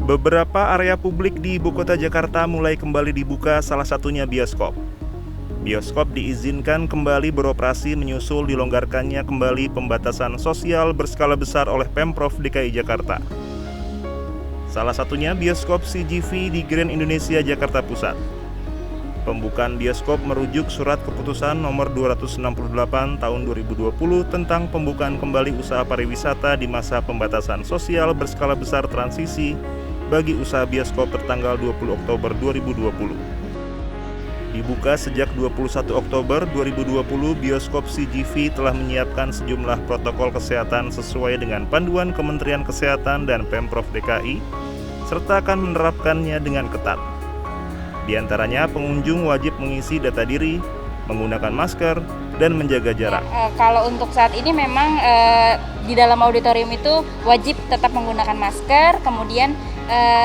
Beberapa area publik di ibu kota Jakarta mulai kembali dibuka, salah satunya bioskop. Bioskop diizinkan kembali beroperasi menyusul dilonggarkannya kembali pembatasan sosial berskala besar oleh Pemprov DKI Jakarta. Salah satunya bioskop CGV di Grand Indonesia Jakarta Pusat. Pembukaan bioskop merujuk surat keputusan nomor 268 tahun 2020 tentang pembukaan kembali usaha pariwisata di masa pembatasan sosial berskala besar transisi bagi usaha bioskop tertanggal 20 Oktober 2020. Dibuka sejak 21 Oktober 2020, bioskop CGV telah menyiapkan sejumlah protokol kesehatan sesuai dengan panduan Kementerian Kesehatan dan Pemprov DKI, serta akan menerapkannya dengan ketat. Di antaranya, pengunjung wajib mengisi data diri, menggunakan masker, dan menjaga jarak. Kalau untuk saat ini memang di dalam auditorium itu wajib tetap menggunakan masker, kemudian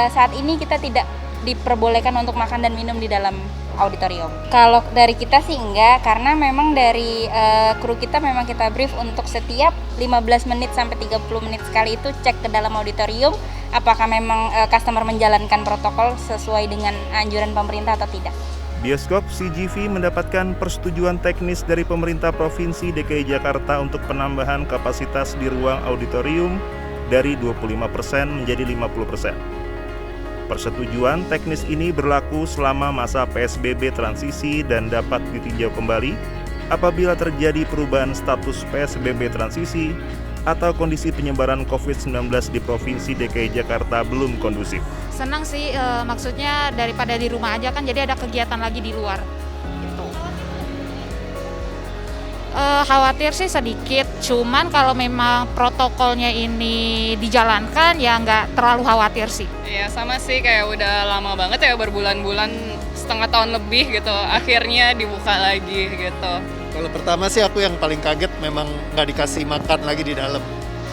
saat ini kita tidak diperbolehkan untuk makan dan minum di dalam auditorium. Kalau dari kita sih enggak, karena memang dari kru kita memang kita brief untuk setiap 15 menit sampai 30 menit sekali itu cek ke dalam auditorium apakah memang customer menjalankan protokol sesuai dengan anjuran pemerintah atau tidak. Bioskop CGV mendapatkan persetujuan teknis dari pemerintah Provinsi DKI Jakarta untuk penambahan kapasitas di ruang auditorium dari 25% menjadi 50%. Persetujuan teknis ini berlaku selama masa PSBB transisi dan dapat ditinjau kembali apabila terjadi perubahan status PSBB transisi atau kondisi penyebaran COVID-19 di Provinsi DKI Jakarta belum kondusif. Senang sih, maksudnya daripada di rumah aja kan, jadi ada kegiatan lagi di luar. Gitu. Khawatir sih sedikit, cuman kalau memang protokolnya ini dijalankan ya nggak terlalu khawatir sih. Iya sama sih, kayak udah lama banget ya, berbulan-bulan, setengah tahun lebih gitu, akhirnya dibuka lagi gitu. Kalau pertama sih aku yang paling kaget memang nggak dikasih makan lagi di dalam.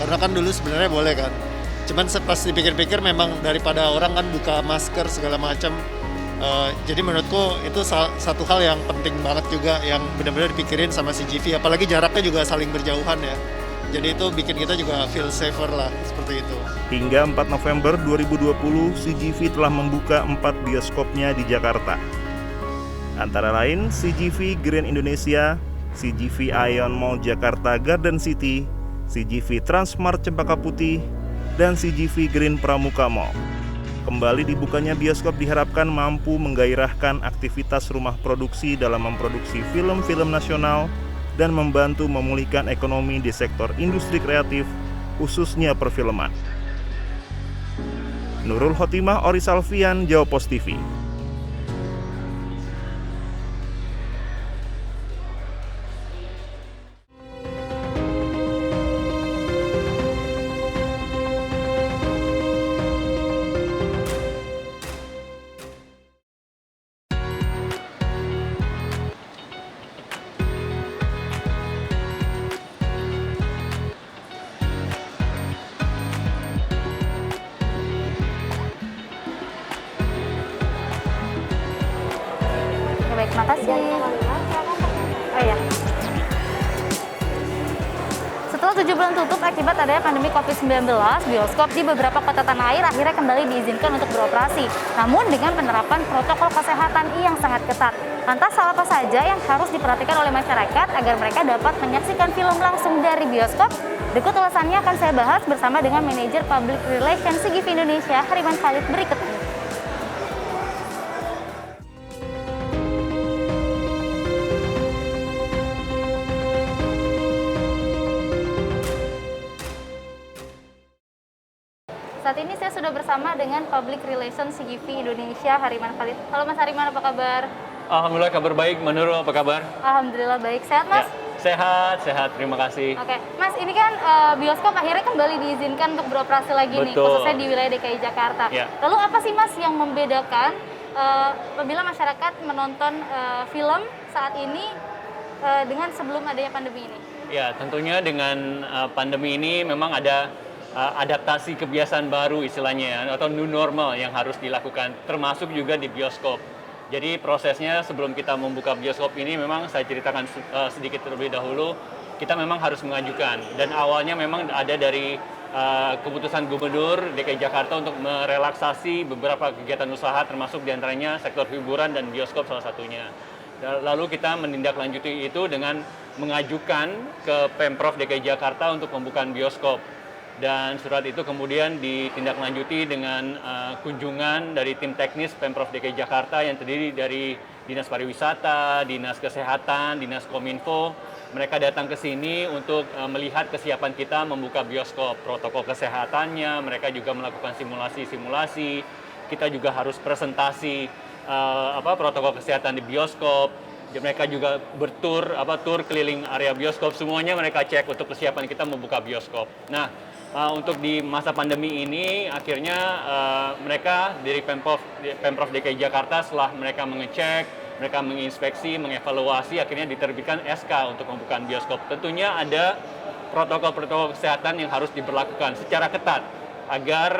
Karena kan dulu sebenarnya boleh kan. Cuman pas dipikir-pikir memang daripada orang kan buka masker segala macam. Jadi menurutku itu satu hal yang penting banget juga yang benar-benar dipikirin sama CGV. Apalagi jaraknya juga saling berjauhan ya. Jadi itu bikin kita juga feel safer lah, seperti itu. Hingga 4 November 2020, CGV telah membuka 4 bioskopnya di Jakarta. Antara lain CGV Grand Indonesia, CGV Ion Mall Jakarta Garden City, CGV Transmart Cempaka Putih, dan CGV Green Pramuka Mall. Kembali dibukanya bioskop diharapkan mampu menggairahkan aktivitas rumah produksi dalam memproduksi film-film nasional dan membantu memulihkan ekonomi di sektor industri kreatif, khususnya perfilman. Nurul Khotimah, Ori Salvian, Jawa Post TV. Baik, makasih. Oh iya. Setelah 7 bulan tutup akibat adanya pandemi COVID-19, bioskop di beberapa kota tanah air akhirnya kembali diizinkan untuk beroperasi. Namun dengan penerapan protokol kesehatan yang sangat ketat. Lantas hal apa saja yang harus diperhatikan oleh masyarakat agar mereka dapat menyaksikan film langsung dari bioskop? Berikut ulasannya akan saya bahas bersama dengan Manajer Public Relations CGV Indonesia, Hariman Khalid, berikut ini. Saat ini saya sudah bersama dengan Public Relations CGV Indonesia, Hariman Khalid. Halo Mas Hariman, apa kabar? Alhamdulillah kabar baik, Nurul apa kabar? Alhamdulillah baik, sehat Mas? Ya, sehat, terima kasih. Oke, Mas, ini kan bioskop akhirnya kembali diizinkan untuk beroperasi lagi nih, khususnya di wilayah DKI Jakarta. Ya. Lalu apa sih Mas yang membedakan apabila masyarakat menonton film saat ini dengan sebelum adanya pandemi ini? Ya, tentunya dengan pandemi ini memang ada adaptasi kebiasaan baru istilahnya ya, atau new normal yang harus dilakukan, termasuk juga di bioskop. Jadi prosesnya sebelum kita membuka bioskop ini memang saya ceritakan sedikit terlebih dahulu, kita memang harus mengajukan. Dan awalnya memang ada dari keputusan Gubernur DKI Jakarta untuk merelaksasi beberapa kegiatan usaha, termasuk diantaranya sektor hiburan dan bioskop salah satunya. Lalu kita menindaklanjuti itu dengan mengajukan ke Pemprov DKI Jakarta untuk pembukaan bioskop. Dan surat itu kemudian ditindaklanjuti dengan kunjungan dari tim teknis Pemprov DKI Jakarta yang terdiri dari Dinas Pariwisata, Dinas Kesehatan, Dinas Kominfo. Mereka datang ke sini untuk melihat kesiapan kita membuka bioskop, protokol kesehatannya. Mereka juga melakukan simulasi-simulasi. Kita juga harus presentasi protokol kesehatan di bioskop. Mereka juga bertur tur keliling area bioskop. Semuanya mereka cek untuk kesiapan kita membuka bioskop. Nah, untuk di masa pandemi ini akhirnya mereka dari Pemprov DKI Jakarta setelah mereka mengecek, mereka menginspeksi, mengevaluasi, akhirnya diterbitkan SK untuk pembukaan bioskop. Tentunya ada protokol-protokol kesehatan yang harus diberlakukan secara ketat agar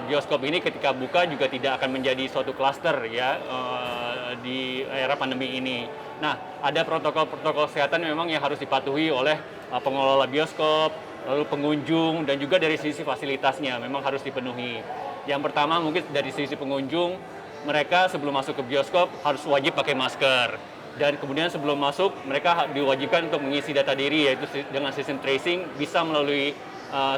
bioskop ini ketika buka juga tidak akan menjadi suatu klaster ya di era pandemi ini. Nah, ada protokol-protokol kesehatan memang yang harus dipatuhi oleh pengelola bioskop, lalu pengunjung, dan juga dari sisi fasilitasnya memang harus dipenuhi. Yang pertama mungkin dari sisi pengunjung, mereka sebelum masuk ke bioskop harus wajib pakai masker. Dan kemudian sebelum masuk, mereka diwajibkan untuk mengisi data diri, yaitu dengan sistem tracing, bisa melalui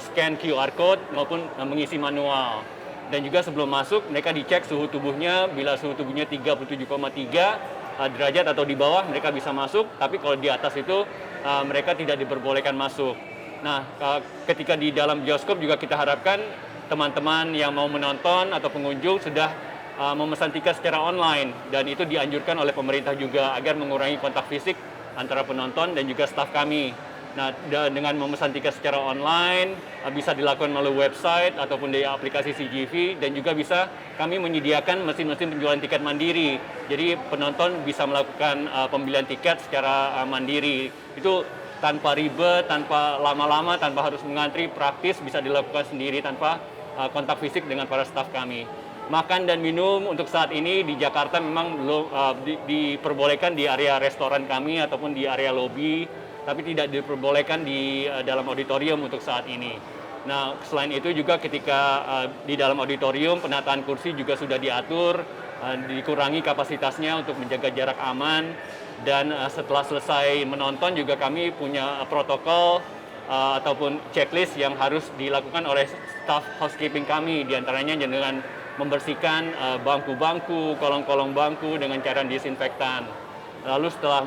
scan QR code maupun mengisi manual. Dan juga sebelum masuk, mereka dicek suhu tubuhnya, bila suhu tubuhnya 37,3 derajat atau di bawah, mereka bisa masuk, tapi kalau di atas itu mereka tidak diperbolehkan masuk. Nah, ketika di dalam bioskop juga kita harapkan teman-teman yang mau menonton atau pengunjung sudah memesan tiket secara online, dan itu dianjurkan oleh pemerintah juga agar mengurangi kontak fisik antara penonton dan juga staf kami. Nah, dengan memesan tiket secara online bisa dilakukan melalui website ataupun di aplikasi CGV, dan juga bisa kami menyediakan mesin-mesin penjualan tiket mandiri. Jadi penonton bisa melakukan pembelian tiket secara mandiri. Itu tanpa ribet, tanpa lama-lama, tanpa harus mengantri, praktis, bisa dilakukan sendiri tanpa kontak fisik dengan para staf kami. Makan dan minum untuk saat ini di Jakarta memang belum diperbolehkan di area restoran kami ataupun di area lobi, tapi tidak diperbolehkan di dalam auditorium untuk saat ini. Nah, selain itu juga ketika di dalam auditorium penataan kursi juga sudah diatur, dikurangi kapasitasnya untuk menjaga jarak aman, dan setelah selesai menonton juga kami punya protokol ataupun checklist yang harus dilakukan oleh staff housekeeping kami, diantaranya dengan membersihkan bangku-bangku, kolong-kolong bangku dengan cairan disinfektan. Lalu setelah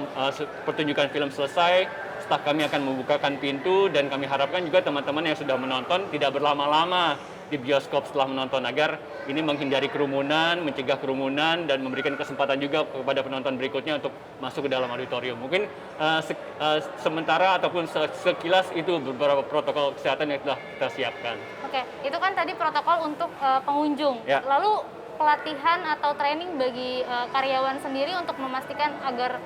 pertunjukan film selesai, staf kami akan membukakan pintu, dan kami harapkan juga teman-teman yang sudah menonton tidak berlama-lama di bioskop setelah menonton, agar ini menghindari kerumunan, mencegah kerumunan, dan memberikan kesempatan juga kepada penonton berikutnya untuk masuk ke dalam auditorium. Mungkin sementara ataupun sekilas itu beberapa protokol kesehatan yang telah kita siapkan. Oke, itu kan tadi protokol untuk pengunjung. Ya. Lalu pelatihan atau training bagi karyawan sendiri untuk memastikan agar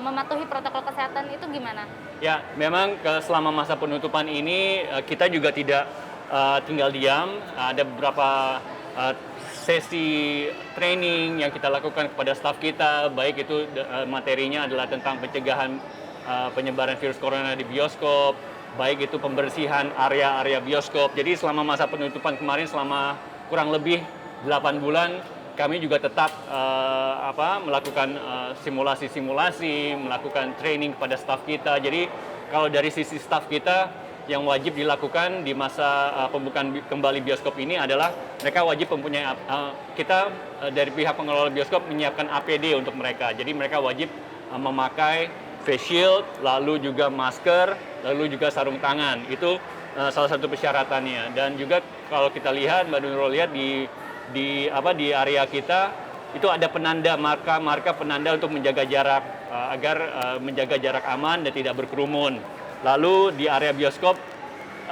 mematuhi protokol kesehatan itu gimana? Ya, memang selama masa penutupan ini kita juga tidak tinggal diam. Ada beberapa sesi training yang kita lakukan kepada staf kita, baik itu materinya adalah tentang pencegahan penyebaran virus corona di bioskop, baik itu pembersihan area-area bioskop. Jadi selama masa penutupan kemarin, selama kurang lebih 8 bulan, kami juga tetap melakukan simulasi-simulasi, melakukan training kepada staf kita. Jadi kalau dari sisi staf kita, yang wajib dilakukan di masa pembukaan kembali bioskop ini adalah mereka wajib mempunyai, kita dari pihak pengelola bioskop menyiapkan APD untuk mereka. Jadi mereka wajib memakai face shield, lalu juga masker, lalu juga sarung tangan. Itu salah satu persyaratannya. Dan juga kalau kita lihat, Mbak Nurul lihat di area kita itu ada penanda, marka penanda untuk menjaga jarak agar menjaga jarak aman dan tidak berkerumun. Lalu di area bioskop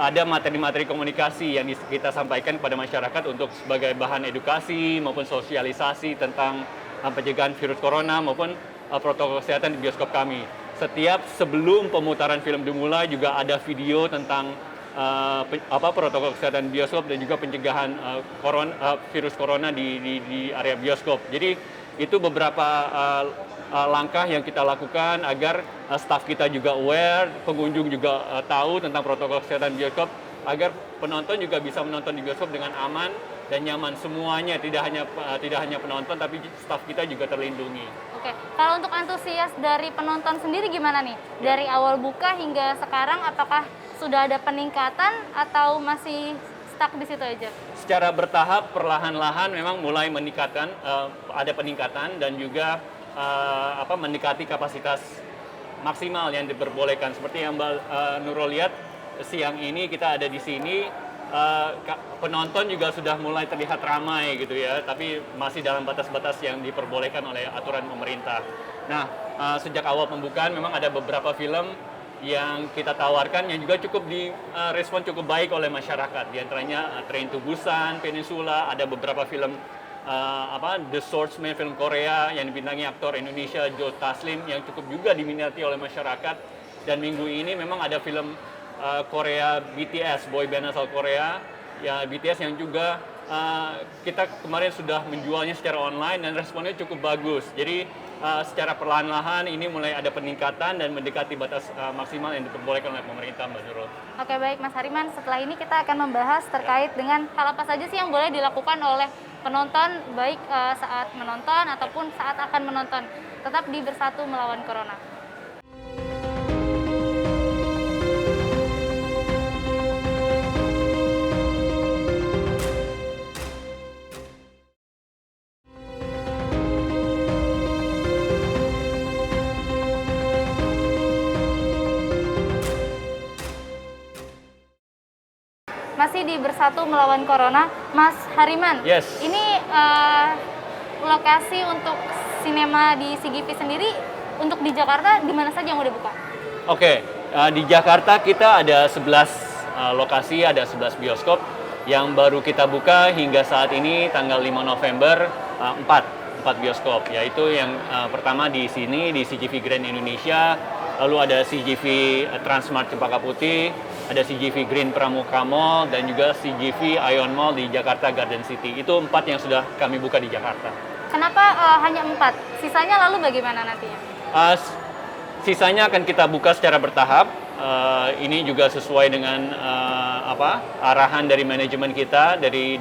ada materi-materi komunikasi yang kita sampaikan kepada masyarakat untuk sebagai bahan edukasi maupun sosialisasi tentang pencegahan virus corona maupun protokol kesehatan di bioskop kami. Setiap sebelum pemutaran film dimulai juga ada video tentang protokol kesehatan bioskop dan juga pencegahan virus corona di area bioskop. Jadi itu beberapa langkah yang kita lakukan agar staf kita juga aware, pengunjung juga tahu tentang protokol kesehatan bioskop, agar penonton juga bisa menonton di bioskop dengan aman dan nyaman semuanya, tidak hanya penonton tapi staf kita juga terlindungi. Oke, kalau untuk antusias dari penonton sendiri gimana nih? Dari awal buka hingga sekarang, apakah sudah ada peningkatan atau masih stuck di situ aja? Secara bertahap, perlahan-lahan memang mulai meningkatkan, ada peningkatan dan juga mendekati kapasitas maksimal yang diperbolehkan. Seperti yang Mbak Nurul lihat, siang ini kita ada di sini, penonton juga sudah mulai terlihat ramai gitu ya, tapi masih dalam batas-batas yang diperbolehkan oleh aturan pemerintah. Nah, sejak awal pembukaan memang ada beberapa film yang kita tawarkan yang juga cukup direspon cukup baik oleh masyarakat. Di antaranya Train to Busan, Peninsula, ada beberapa film The Swordsman, film Korea yang dibintangi aktor Indonesia Joe Taslim yang cukup juga diminati oleh masyarakat. Dan minggu ini memang ada film Korea BTS, boy band asal Korea, ya BTS yang juga kita kemarin sudah menjualnya secara online dan responnya cukup bagus. Jadi secara perlahan-lahan ini mulai ada peningkatan dan mendekati batas maksimal yang diperbolehkan oleh pemerintah, Mbak Nurul. Oke, baik Mas Hariman, setelah ini kita akan membahas terkait dengan hal apa saja sih yang boleh dilakukan oleh penonton, baik saat menonton ataupun saat akan menonton. Tetap di Bersatu Melawan Corona. Masih di Bersatu Melawan Corona, Mas Hariman. Yes. Ini lokasi untuk sinema di CGV sendiri, untuk di Jakarta di mana saja yang udah buka? Oke, di Jakarta kita ada 11 lokasi, ada 11 bioskop yang baru kita buka hingga saat ini tanggal 5 November, 4 bioskop, yaitu yang pertama di sini di CGV Grand Indonesia, lalu ada CGV Transmart Cempaka Putih, ada CGV Green Pramuka Mall, dan juga CGV Ion Mall di Jakarta Garden City. Itu 4 yang sudah kami buka di Jakarta. Kenapa hanya 4? Sisanya lalu bagaimana nantinya? Sisanya akan kita buka secara bertahap. Ini juga sesuai dengan arahan dari manajemen kita, dari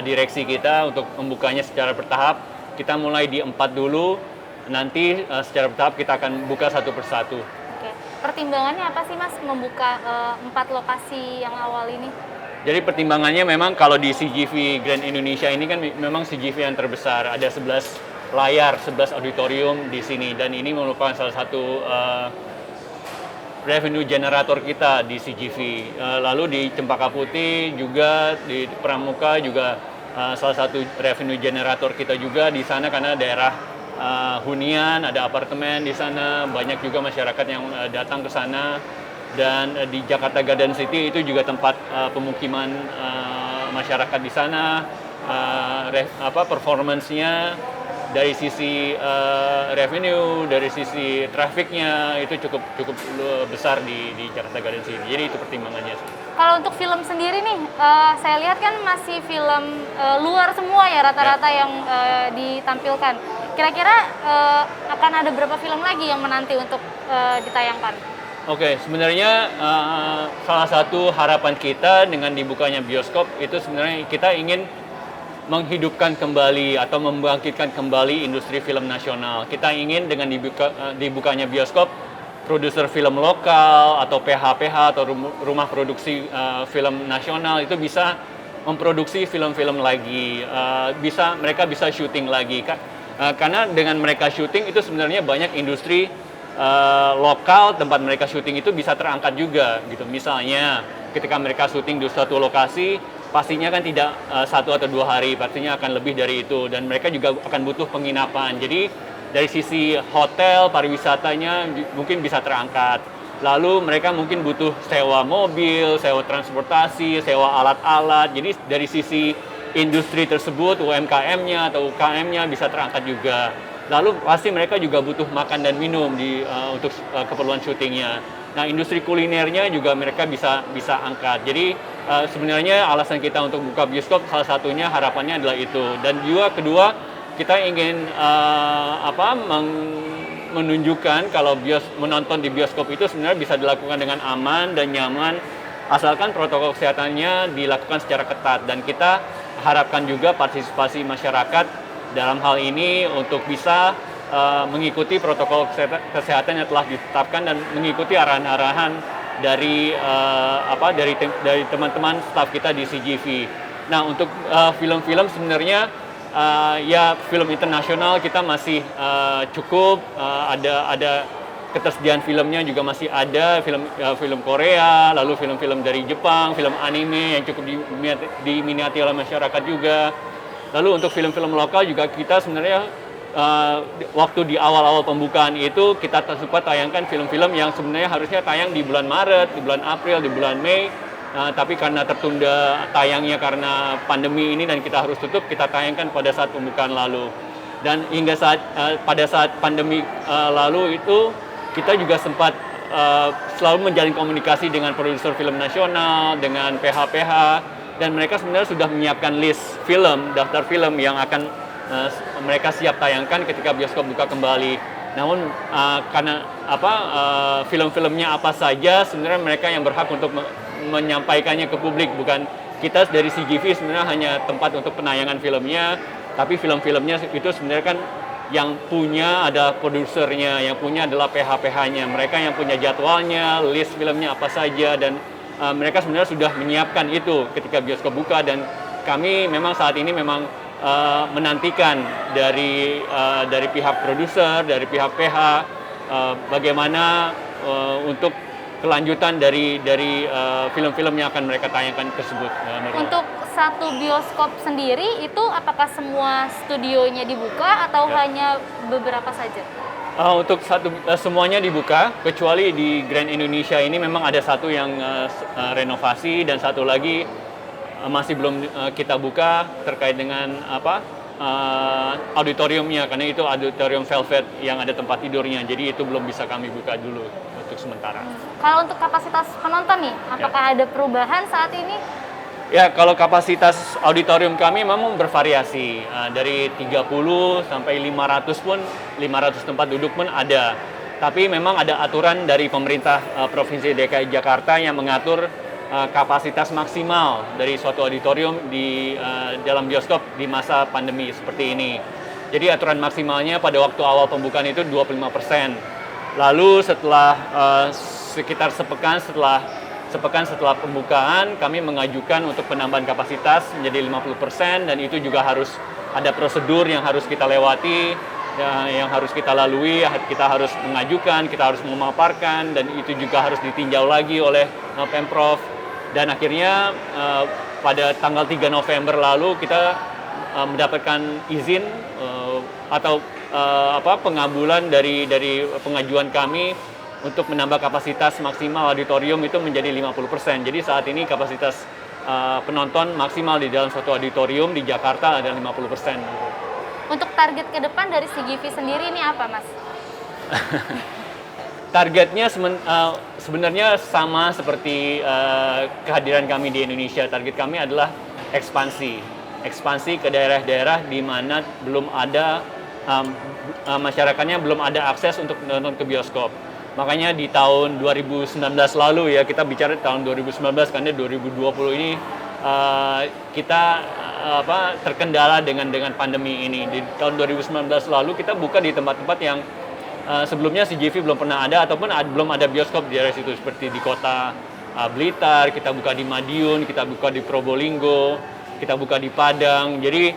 direksi kita untuk membukanya secara bertahap. Kita mulai di 4 dulu, nanti secara bertahap kita akan buka satu persatu. Oke. Pertimbangannya apa sih Mas membuka 4 lokasi yang awal ini? Jadi pertimbangannya memang kalau di CGV Grand Indonesia ini kan memang CGV yang terbesar, ada 11 layar, 11 auditorium di sini, dan ini merupakan salah satu revenue generator kita di CGV. Lalu di Cempaka Putih juga, di Pramuka juga salah satu revenue generator kita juga di sana, karena daerah hunian, ada apartemen di sana, banyak juga masyarakat yang datang ke sana. Dan di Jakarta Garden City itu juga tempat pemukiman masyarakat di sana. Performance-nya dari sisi revenue, dari sisi traffic-nya itu cukup besar di Jakarta Garden City. Jadi itu pertimbangannya. Kalau untuk film sendiri nih, saya lihat kan masih film luar semua ya rata-rata yang ditampilkan. Kira-kira akan ada berapa film lagi yang menanti untuk ditayangkan? Oke, sebenarnya salah satu harapan kita dengan dibukanya bioskop itu sebenarnya kita ingin menghidupkan kembali atau membangkitkan kembali industri film nasional. Kita ingin dengan dibukanya bioskop, produser film lokal atau PH-PH atau rumah produksi film nasional itu bisa memproduksi film-film lagi, mereka bisa syuting lagi. Karena dengan mereka syuting itu sebenarnya banyak industri lokal tempat mereka syuting itu bisa terangkat juga gitu. Misalnya ketika mereka syuting di suatu lokasi, pastinya kan tidak 1 atau 2 hari, pastinya akan lebih dari itu, dan mereka juga akan butuh penginapan. Jadi dari sisi hotel, pariwisatanya mungkin bisa terangkat. Lalu mereka mungkin butuh sewa mobil, sewa transportasi, sewa alat-alat. Jadi dari sisi industri tersebut, UMKM-nya atau UKM-nya bisa terangkat juga. Lalu pasti mereka juga butuh makan dan minum untuk keperluan syutingnya. Nah, industri kulinernya juga mereka bisa angkat. Jadi sebenarnya alasan kita untuk buka bioskop salah satunya harapannya adalah itu. Dan juga kedua, kita ingin menunjukkan kalau menonton di bioskop itu sebenarnya bisa dilakukan dengan aman dan nyaman asalkan protokol kesehatannya dilakukan secara ketat, dan kita harapkan juga partisipasi masyarakat dalam hal ini untuk bisa mengikuti protokol kesehatan yang telah ditetapkan dan mengikuti arahan-arahan dari dari teman-teman staf kita di CGV. Nah, untuk film-film sebenarnya ya film internasional kita masih cukup, ada ketersediaan filmnya juga masih ada, film Korea, lalu film-film dari Jepang, film anime yang cukup diminati oleh masyarakat juga. Lalu untuk film-film lokal juga kita sebenarnya waktu di awal-awal pembukaan itu kita sempat tayangkan film-film yang sebenarnya harusnya tayang di bulan Maret, di bulan April, di bulan Mei, tapi karena tertunda tayangnya karena pandemi ini dan kita harus tutup, kita tayangkan pada saat pembukaan lalu. Dan hingga pada saat pandemi lalu itu kita juga sempat selalu menjalin komunikasi dengan produser film nasional, dengan PH-PH, dan mereka sebenarnya sudah menyiapkan list film, daftar film yang akan mereka siap tayangkan ketika bioskop buka kembali. Namun karena film-filmnya apa saja, sebenarnya mereka yang berhak untuk menyampaikannya ke publik, bukan kita dari CGV. Sebenarnya hanya tempat untuk penayangan filmnya, tapi film-filmnya itu sebenarnya kan yang punya ada produsernya, yang punya adalah PH-PH-nya. Mereka yang punya jadwalnya, list filmnya apa saja, dan mereka sebenarnya sudah menyiapkan itu ketika bioskop buka. Dan kami memang saat ini memang menantikan dari pihak produser, dari pihak PH, bagaimana untuk kelanjutan dari film-film yang akan mereka tayangkan tersebut. Untuk satu bioskop sendiri itu apakah semua studionya dibuka atau hanya beberapa saja? Untuk semuanya dibuka, kecuali di Grand Indonesia ini memang ada satu yang renovasi dan satu lagi masih belum kita buka terkait dengan auditoriumnya, karena itu auditorium Velvet yang ada tempat tidurnya, jadi itu belum bisa kami buka dulu untuk sementara. Kalau untuk kapasitas penonton nih, apakah ada perubahan saat ini? Ya, kalau kapasitas auditorium kami memang bervariasi, dari 30 sampai 500 pun, 500 tempat duduk pun ada. Tapi memang ada aturan dari pemerintah Provinsi DKI Jakarta yang mengatur kapasitas maksimal dari suatu auditorium di dalam bioskop di masa pandemi seperti ini. Jadi aturan maksimalnya pada waktu awal pembukaan itu 25%. Lalu setelah sekitar sepekan setelah pembukaan, kami mengajukan untuk penambahan kapasitas menjadi 50%, dan itu juga harus ada prosedur yang harus kita lewati, yang harus kita lalui, kita harus mengajukan, kita harus memaparkan, dan itu juga harus ditinjau lagi oleh Pemprov. Dan akhirnya pada tanggal 3 November lalu kita mendapatkan izin atau pengabulan dari pengajuan kami untuk menambah kapasitas maksimal auditorium itu menjadi 50%. Jadi saat ini kapasitas penonton maksimal di dalam suatu auditorium di Jakarta adalah 50%. Untuk target ke depan dari CGV sendiri ini apa, Mas? Targetnya sebenarnya sama seperti kehadiran kami di Indonesia. Target kami adalah ekspansi ke daerah-daerah di mana belum ada masyarakatnya belum ada akses untuk menonton ke bioskop. Makanya di tahun 2019 lalu, ya kita bicara tahun 2019 karena 2020 ini kita terkendala dengan pandemi ini. Di tahun 2019 lalu kita buka di tempat-tempat yang sebelumnya CGV belum pernah ada, ataupun belum ada bioskop di daerah situ, seperti di kota Blitar, kita buka di Madiun, kita buka di Probolinggo, kita buka di Padang. Jadi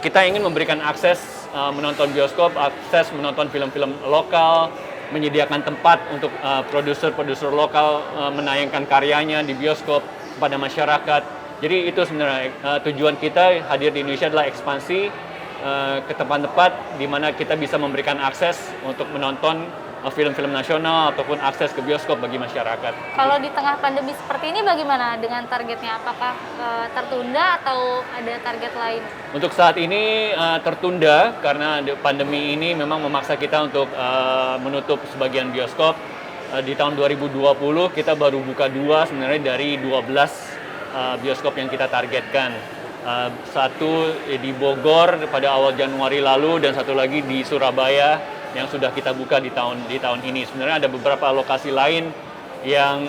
kita ingin memberikan akses menonton bioskop, akses menonton film-film lokal, menyediakan tempat untuk produser-produser lokal menayangkan karyanya di bioskop kepada masyarakat. Jadi itu sebenarnya tujuan kita hadir di Indonesia adalah ekspansi ke tempat-tempat di mana kita bisa memberikan akses untuk menonton film-film nasional ataupun akses ke bioskop bagi masyarakat. Kalau di tengah pandemi seperti ini bagaimana dengan targetnya? Apakah tertunda atau ada target lain? Untuk saat ini tertunda karena pandemi ini memang memaksa kita untuk menutup sebagian bioskop. Di tahun 2020 kita baru buka 2 sebenarnya dari 12 bioskop yang kita targetkan. Satu di Bogor pada awal Januari lalu dan satu lagi di Surabaya yang sudah kita buka di tahun ini. Sebenarnya ada beberapa lokasi lain yang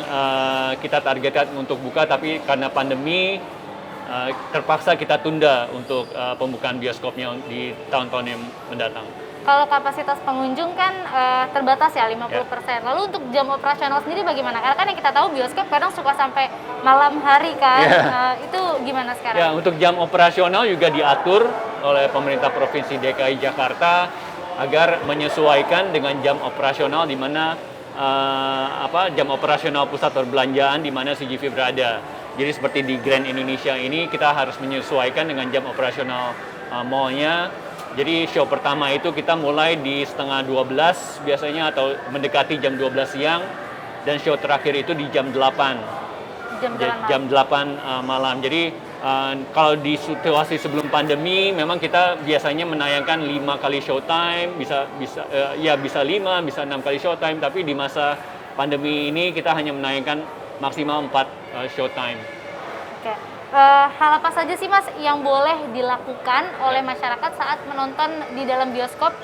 kita targetkan untuk buka, tapi karena pandemi terpaksa kita tunda untuk pembukaan bioskopnya di tahun-tahun yang mendatang. Kalau kapasitas pengunjung kan terbatas ya 50%. Lalu untuk jam operasional sendiri bagaimana? Karena kan yang kita tahu bioskop kadang suka sampai malam hari kan. Itu gimana sekarang? Ya, untuk jam operasional juga diatur oleh pemerintah Provinsi DKI Jakarta agar menyesuaikan dengan jam operasional di mana jam operasional pusat perbelanjaan di mana CGV berada. Jadi seperti di Grand Indonesia ini kita harus menyesuaikan dengan jam operasional mall-nya. Jadi show pertama itu kita mulai di setengah 12 biasanya atau mendekati jam 12 siang, dan show terakhir itu di jam 8. Jam 8 malam. Jadi kalau di situasi sebelum pandemi memang kita biasanya menayangkan 5 kali showtime, bisa 5, bisa 6 kali showtime, tapi di masa pandemi ini kita hanya menayangkan maksimal 4 showtime. Oke. Hal apa saja sih Mas yang boleh dilakukan oleh masyarakat saat menonton di dalam bioskop?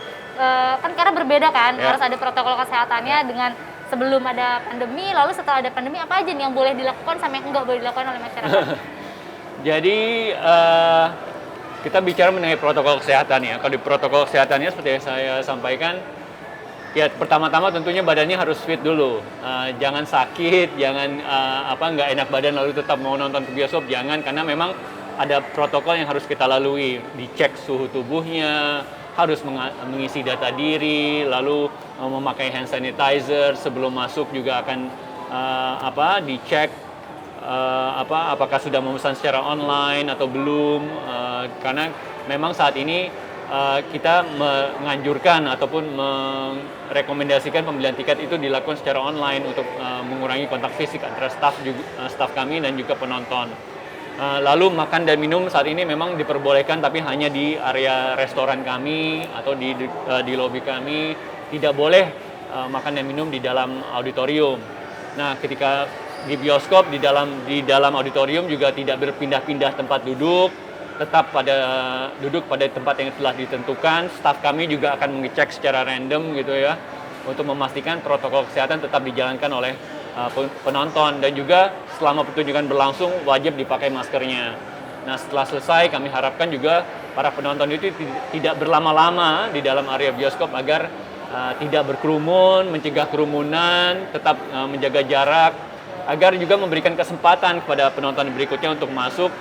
Kan karena berbeda kan, harus ada protokol kesehatannya dengan sebelum ada pandemi, lalu setelah ada pandemi apa aja nih yang boleh dilakukan sama yang enggak boleh dilakukan oleh masyarakat? Jadi kita bicara mengenai protokol kesehatan ya. Kalau di protokol kesehatannya seperti yang saya sampaikan, ya pertama-tama tentunya badannya harus fit dulu. Jangan sakit, jangan nggak enak badan lalu tetap mau nonton ke bioskop, jangan, karena memang ada protokol yang harus kita lalui. Dicek suhu tubuhnya, harus mengisi data diri, lalu memakai hand sanitizer sebelum masuk juga akan dicek apakah sudah memesan secara online atau belum, karena memang saat ini kita menganjurkan ataupun merekomendasikan pembelian tiket itu dilakukan secara online untuk mengurangi kontak fisik antara staf kami dan juga penonton. Lalu makan dan minum saat ini memang diperbolehkan, tapi hanya di area restoran kami atau di lobi kami. Tidak boleh makan dan minum di dalam auditorium. Nah, ketika di bioskop di dalam auditorium juga tidak berpindah-pindah tempat duduk, tetap duduk pada tempat yang telah ditentukan. Staf kami juga akan mengecek secara random gitu ya, untuk memastikan protokol kesehatan tetap dijalankan oleh penonton, dan juga selama pertunjukan berlangsung wajib dipakai maskernya. Nah, setelah selesai kami harapkan juga para penonton itu tidak berlama-lama di dalam area bioskop agar tidak berkerumun, mencegah kerumunan, tetap menjaga jarak, agar juga memberikan kesempatan kepada penonton berikutnya untuk masuk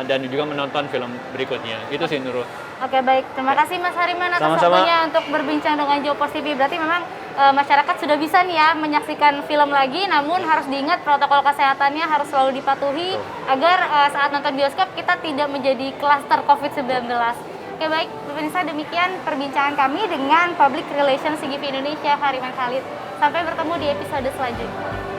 dan juga menonton film berikutnya. Itu sih Nurul. Oke, baik. Terima kasih Mas Hariman atas Sama-sama. waktunya untuk berbincang dengan Jopos TV. Berarti memang masyarakat sudah bisa nih ya menyaksikan film lagi, namun harus diingat protokol kesehatannya harus selalu dipatuhi agar saat nonton bioskop kita tidak menjadi klaster COVID-19. Oke, baik. Pemirsa, demikian perbincangan kami dengan Public Relations CGV Indonesia, Hariman Khalid. Sampai bertemu di episode selanjutnya.